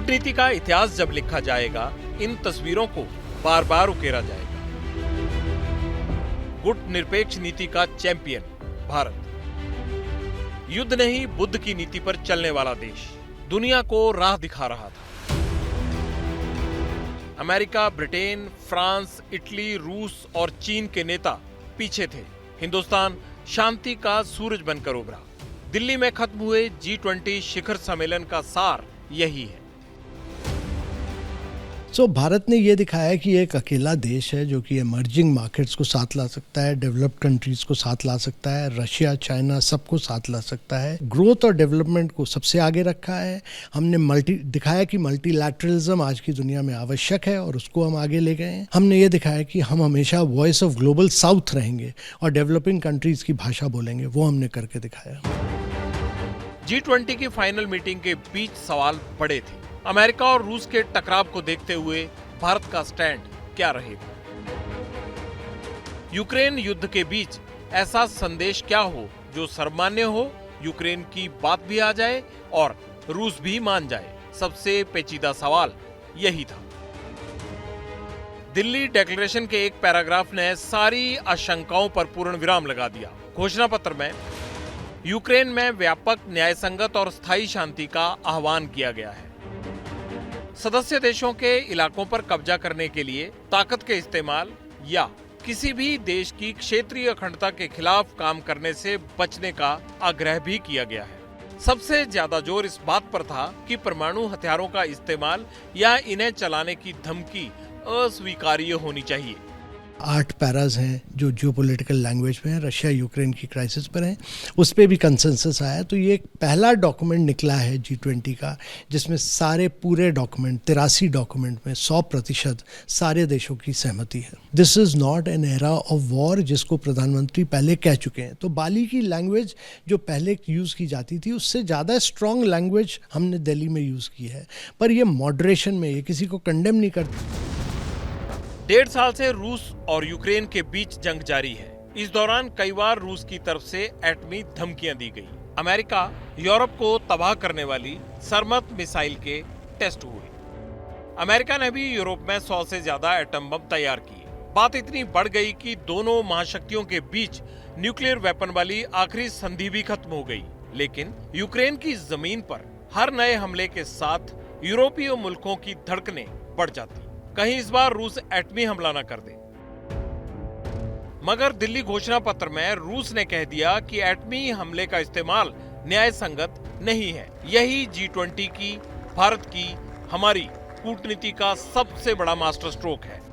कूटनीति का इतिहास जब लिखा जाएगा, इन तस्वीरों को बार बार उकेरा जाएगा। गुट निरपेक्ष नीति का चैंपियन भारत, युद्ध नहीं बुद्ध की नीति पर चलने वाला देश, दुनिया को राह दिखा रहा था। अमेरिका, ब्रिटेन, फ्रांस, इटली, रूस और चीन के नेता पीछे थे। हिंदुस्तान शांति का सूरज बनकर उभरा। दिल्ली में खत्म हुए G20 शिखर सम्मेलन का सार यही है। भारत ने ये दिखाया कि एक अकेला देश है जो कि इमर्जिंग मार्केट्स को साथ ला सकता है, डेवलप्ड कंट्रीज को साथ ला सकता है, रशिया, चाइना सबको साथ ला सकता है। ग्रोथ और डेवलपमेंट को सबसे आगे रखा है। हमने दिखाया कि मल्टीलैटरलिज्म आज की दुनिया में आवश्यक है और उसको हम आगे ले गए हैं। हमने ये दिखाया कि हम हमेशा वॉइस ऑफ ग्लोबल साउथ रहेंगे और डेवलपिंग कंट्रीज की भाषा बोलेंगे, वो हमने करके दिखाया। G20 की फाइनल मीटिंग के बीच सवाल बड़े थे। अमेरिका और रूस के टकराव को देखते हुए भारत का स्टैंड क्या रहेगा? यूक्रेन युद्ध के बीच ऐसा संदेश क्या हो जो सर्वमान्य हो, यूक्रेन की बात भी आ जाए और रूस भी मान जाए? सबसे पेचीदा सवाल यही था। दिल्ली डिक्लेरेशन के एक पैराग्राफ ने सारी आशंकाओं पर पूर्ण विराम लगा दिया। घोषणा पत्र में यूक्रेन में व्यापक, न्यायसंगत और स्थायी शांति का आह्वान किया गया है। सदस्य देशों के इलाकों पर कब्जा करने के लिए ताकत के इस्तेमाल या किसी भी देश की क्षेत्रीय अखंडता के खिलाफ काम करने से बचने का आग्रह भी किया गया है। सबसे ज्यादा जोर इस बात पर था कि परमाणु हथियारों का इस्तेमाल या इन्हें चलाने की धमकी अस्वीकार्य होनी चाहिए। 8 पैराज हैं जो जियोपॉलिटिकल लैंग्वेज में है, रशिया यूक्रेन की क्राइसिस पर है, उस पर भी कंसेंसस आया। तो ये एक पहला डॉक्यूमेंट निकला है G20 का जिसमें सारे पूरे डॉक्यूमेंट 83 डॉक्यूमेंट में 100% सारे देशों की सहमति है। This is not an era of war, जिसको प्रधानमंत्री पहले कह चुके हैं। तो बाली की लैंग्वेज जो पहले यूज़ की जाती थी उससे ज़्यादा स्ट्रॉन्ग लैंग्वेज हमने दिल्ली में यूज़ की है, पर ये मॉडरेशन में, ये किसी को कंडेम नहीं करती। 1.5 साल से रूस और यूक्रेन के बीच जंग जारी है। इस दौरान कई बार रूस की तरफ से एटमी धमकियां दी गई। अमेरिका, यूरोप को तबाह करने वाली सरमत मिसाइल के टेस्ट हुए। अमेरिका ने भी यूरोप में 100 से ज्यादा एटम बम तैयार किए। बात इतनी बढ़ गई कि दोनों महाशक्तियों के बीच न्यूक्लियर वेपन वाली आखिरी संधि भी खत्म हो गई। लेकिन यूक्रेन की जमीन पर हर नए हमले के साथ यूरोपीय मुल्कों की धड़कनें बढ़ जाती, कहीं इस बार रूस एटमी हमला न कर दे। मगर दिल्ली घोषणा पत्र में रूस ने कह दिया कि एटमी हमले का इस्तेमाल न्याय संगत नहीं है। यही G20 की, भारत की, हमारी कूटनीति का सबसे बड़ा मास्टर स्ट्रोक है।